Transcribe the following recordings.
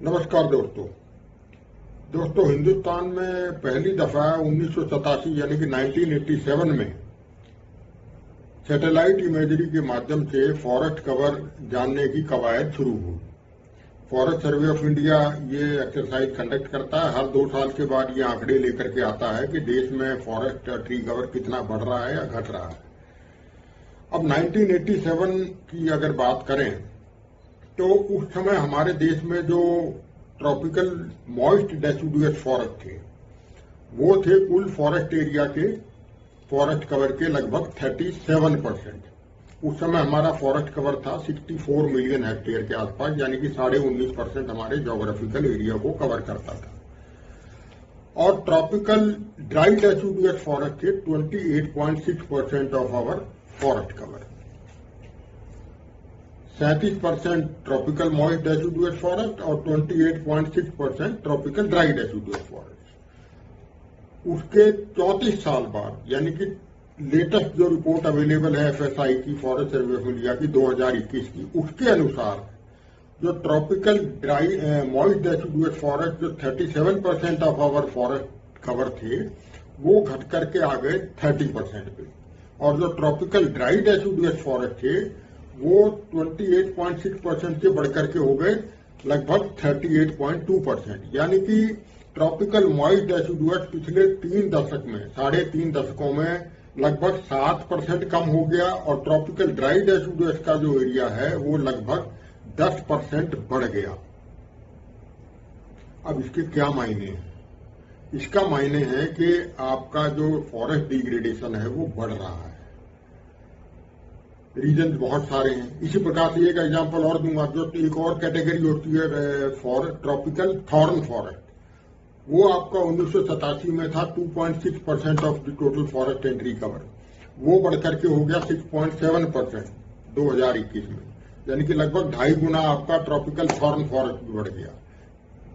नमस्कार दोस्तों हिंदुस्तान में पहली दफा 1987 यानी कि 1987 में सैटेलाइट इमेजरी के माध्यम से फॉरेस्ट कवर जानने की कवायद शुरू हुई। फॉरेस्ट सर्वे ऑफ इंडिया ये एक्सरसाइज कंडक्ट करता है। हर 2 साल के बाद ये आंकड़े लेकर के आता है कि देश में फॉरेस्ट ट्री कवर कितना बढ़ रहा है या घट रहा है। अब 1987 की अगर बात करें तो उस समय हमारे देश में जो ट्रॉपिकल मॉइस्ट डेसिडुअस फॉरेस्ट थे वो थे कुल फॉरेस्ट एरिया के फॉरेस्ट कवर के लगभग 37%। उस समय हमारा फॉरेस्ट कवर था 64 मिलियन हेक्टेयर के आसपास, यानी कि 19.5% हमारे ज्योग्राफिकल एरिया को कवर करता था। और ट्रॉपिकल ड्राई डेसिडुअस फॉरेस्ट थे 28.6% of our forest cover. 37% tropical moist deciduous forest और 28.6% ट्रॉपिकल ड्राई डेसिडुअस फॉरेस्ट। उसके 34 साल बाद यानी कि लेटेस्ट जो रिपोर्ट अवेलेबल है एफएसआई की, फॉरेस्ट सर्वे ऑफ इंडिया की 2021 की, उसके अनुसार जो tropical dry moist deciduous forest जो 37% ऑफ आवर फॉरेस्ट कवर थे वो घट करके आ गए 30% पे, और जो ट्रॉपिकल ड्राई डेसिडुअस फॉरेस्ट थे वो 28.6% से बढ़कर के हो गए लगभग 38.2%। यानी कि ट्रॉपिकल मॉइस्ट डेसिडुअस पिछले 3 दशक में, 3.5 दशकों में लगभग 7% कम हो गया, और ट्रॉपिकल ड्राई डेसिडुअस का जो एरिया है वो लगभग 10% बढ़ गया। अब इसके क्या मायने हैं? इसका मायने है कि आपका जो फॉरेस्ट डिग्रेडेशन है वो बढ़ रहा है। रीजन बहुत सारे हैं। इसी प्रकार से एक एग्जांपल और दूंगा, जो एक और कैटेगरी होती है फॉरेस्ट ट्रॉपिकल थॉर्न फॉरेस्ट, वो आपका 1987 में था 2.6% of the total forest and tree cover, वो बढ़कर के हो गया 6.7% 2021 में, यानी कि लगभग 2.5 गुना आपका ट्रॉपिकल थॉर्न फॉरेस्ट भी बढ़ गया।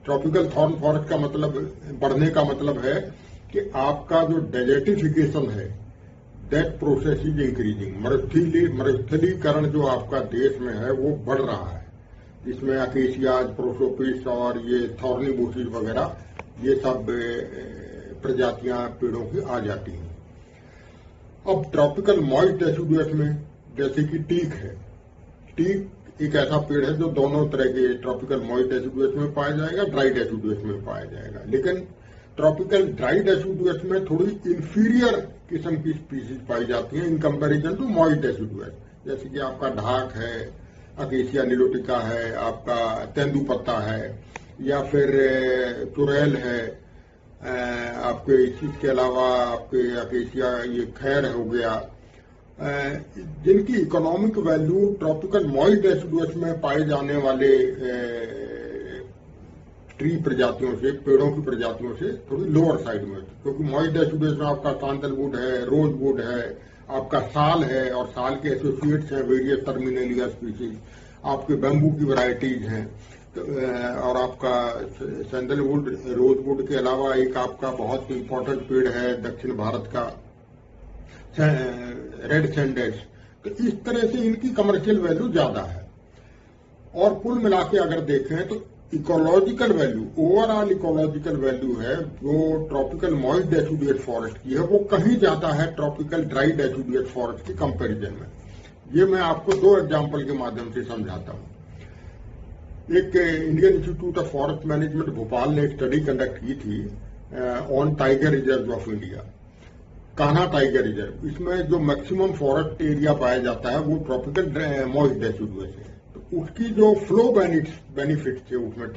ट्रॉपिकल थॉर्न फॉरेस्ट का मतलब, बढ़ने का मतलब है कि आपका जो डेजर्टिफिकेशन है दैट प्रोसेस इज इंक्रीजिंग। मरुस्थलीकरण जो आपका देश में है वो बढ़ रहा है। इसमें अकेशियाज, प्रोसोपिस और ये थॉर्नी बुशेस वगैरह ये सब प्रजातियां पेड़ों की आ जाती हैं। अब ट्रॉपिकल मॉइस्ट डेसिडुअस में जैसे कि टीक है, टीक एक ऐसा पेड़ है जो दोनों तरह के ट्रॉपिकल मॉइस्ट डेसिडुअस में पाया जाएगा, ड्राई डेसिडुअस में पाया जाएगा। लेकिन ट्रॉपिकल ड्राई डेसिडुअस में थोड़ी इंफीरियर किस्म की स्पीसीज पाई जाती हैं in comparison to moist deciduous, जैसे कि आपका ढाक है, अकेशिया निलोटिका है, आपका तेंदुपत्ता है, या फिर चुड़ैल है, आपके इसके अलावा आपके अकेशिया ये खैर हो गया, जिनकी economic value tropical moist deciduous में पाए जाने वाले ट्री प्रजातियों से, पेड़ों की प्रजातियों से थोड़ी लोअर साइड में, क्योंकि मॉइस्ट डेसिडुअस में आपका सैंडलवुड है, रोजवुड है, आपका साल है, और साल के एसोसिएट्स हैं वेरियस टर्मिनेलिया स्पीसीज, आपके बैम्बू की वैरायटीज हैं, और आपका सैंडलवुड, रोजवुड के अलावा एक आपका बहुत इंपॉर्टेंट पेड़ है दक्षिण भारत का रेड सैंडेल्स। तो इस तरह से इनकी कमर्शियल वैल्यू ज्यादा है। और कुल मिला के अगर देखें तो ecological value, overall ecological value है जो ट्रॉपिकल मॉइस्ट डेसिडुअस फॉरेस्ट की है वो कहीं ज्यादा है ट्रॉपिकल ड्राई डेसिडुअस फॉरेस्ट के कंपैरिजन में। ये मैं आपको 2 एग्जांपल के माध्यम से समझाता हूं। एक Indian institute of forest management Bhopal ने एक स्टडी कंडक्ट की थी on tiger reserve of India, Kanha tiger reserve. इसमें जो मैक्सिमम फॉरेस्ट एरिया पाया जाता है वो ट्रॉपिकल मॉइस्ट डेसिडुअस है। तो उसकी जो फ्लो बेनिफिट थे उसमें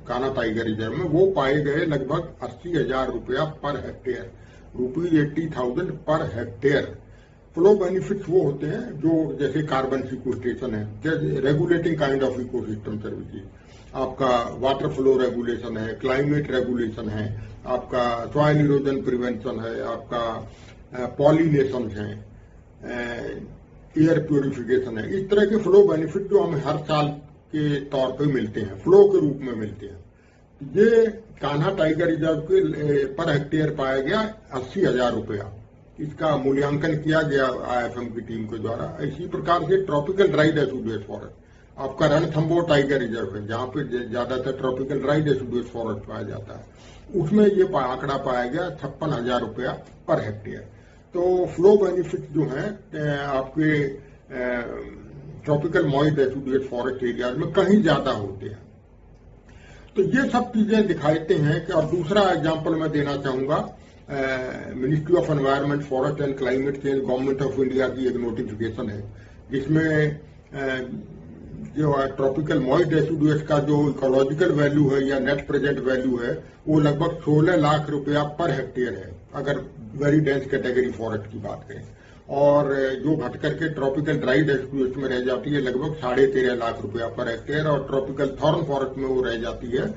कान्हा टाइगर रिजर्व में वो पाए गए लगभग 80,000 रुपया per hectare, ₹80,000 per hectare. Flow benefits वो होते हैं जो जैसे कार्बन सिक्वेस्ट्रेशन है, जैसे regulating kind of ecosystem services, आपका वाटर फ्लो रेगुलेशन है, क्लाइमेट रेगुलेशन है, आपका सॉइल इरोजन प्रिवेंशन है, आपका पॉलिनेशन है, एयर प्यूरिफिकेशन है। इस तरह के फ्लो बेनिफिट जो हमें हर साल के तौर पे मिलते हैं, फ्लो के रूप में मिलते हैं, ये कान्हा टाइगर रिजर्व के पर हेक्टेयर पाया गया 80,000 रुपया। इसका मूल्यांकन किया गया आईएफएम की टीम के द्वारा। इसी प्रकार से ट्रॉपिकल ड्राई डेसिडुअस फॉरेस्ट आपका रणथंबोर टाइगर रिजर्व है, जहां पे ज्यादातर ट्रॉपिकल ड्राई डेसिडुअस फॉरेस्ट पाया जाता है, उसमें ये आंकड़ा पाया गया 56,000 रुपया पर हेक्टेयर। तो फ्लो बेनिफिट जो है आपके tropical moist deciduous forest areas में कहीं ज्यादा होते हैं। तो ये सब चीजें दिखाते हैं कि, और दूसरा एग्जांपल मैं देना चाहूंगा, ministry of environment forest and climate change government of India की एक नोटिफिकेशन है, जिसमें जो ट्रॉपिकल मॉइस्ट डेसिडुअस का जो इकोलॉजिकल वैल्यू है या नेट प्रेजेंट वैल्यू है वो लगभग 16 लाख रुपया पर हेक्टेयर है, अगर वेरी डेंस कैटेगरी फॉरेस्ट की बात करें। और जो घट करके ट्रॉपिकल ड्राई डेसिडुअस में रह जाती है लगभग 13.5 लाख रुपया पर हेक्टेयर, और ट्रॉपिकल थॉर्न फॉरेस्ट में वो रह जाती है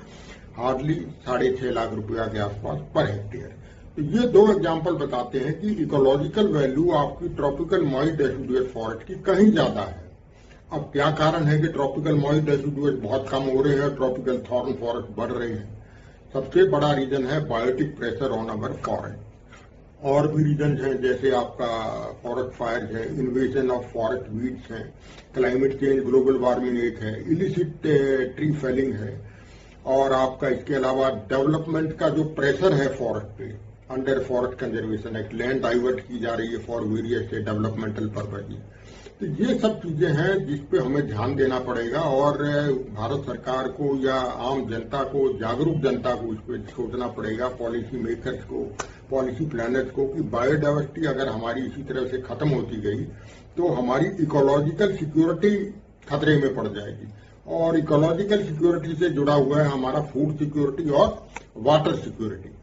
हार्डली 6.5 लाख रुपया के आसपास पर हेक्टेयर। तो ये दो एग्जाम्पल बताते हैं कि इकोलॉजिकल वैल्यू आपकी ट्रॉपिकल मॉइस्ट डेसिडुअस फॉरेस्ट की कहीं ज्यादा है। अब क्या कारण है कि ट्रॉपिकल मॉइस्ट डेसिडुअस बहुत कम हो रहे हैं, ट्रॉपिकल थॉर्न फॉरेस्ट बढ़ रहे हैं? सबसे बड़ा रीजन है biotic pressure on our forest. और भी रीजन हैं, जैसे आपका फॉरेस्ट फायर है, इन्वेजन ऑफ फॉरेस्ट वीड्स है, क्लाइमेट चेंज, ग्लोबल वार्मिंग एक है, इलिसिट ट्री फेलिंग है, और आपका इसके अलावा डेवलपमेंट का जो प्रेशर है फॉरेस्ट पे under forest conservation act, land divert की जा रही है फॉर वेरियस डेवलपमेंटल पर्पज। तो ये सब चीजें हैं जिस पे हमें ध्यान देना पड़ेगा, और भारत सरकार को या आम जनता को, जागरूक जनता को इस पे सोचना पड़ेगा, पॉलिसी मेकर्स को, पॉलिसी प्लानर्स को, कि बायोडाइवर्सिटी अगर हमारी इसी तरह से खत्म होती गई तो हमारी इकोलॉजिकल सिक्योरिटी खतरे में पड़ जाएगी। और इकोलॉजिकल सिक्योरिटी से जुड़ा हुआ है हमारा फूड सिक्योरिटी और वाटर सिक्योरिटी।